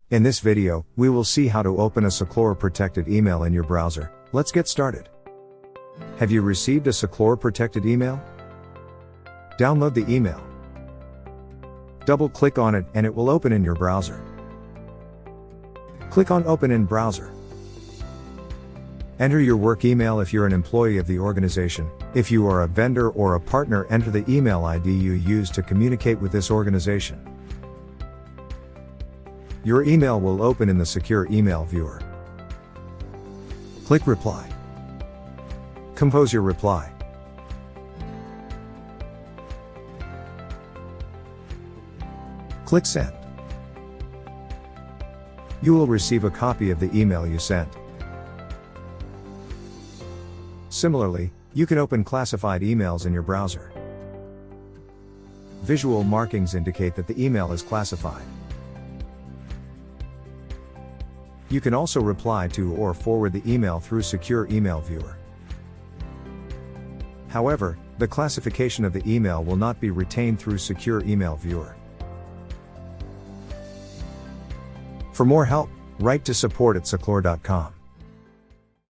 In this video, we will see how to open a Seclore protected email in your browser. Let's get started. Have you received a Seclore protected email? Download the email. Double-click on it and it will open in your browser. Click on Open in Browser. Enter your work email if you're an employee of the organization. If you are a vendor or a partner, enter the email ID you use to communicate with this organization. Your email will open in the secure email viewer. Click Reply. Compose your reply. Click Send. You will receive a copy of the email you sent. Similarly, you can open classified emails in your browser. Visual markings indicate that the email is classified. You can also reply to or forward the email through Secure Email Viewer. However, the classification of the email will not be retained through Secure Email Viewer. For more help, write to support@seclore.com.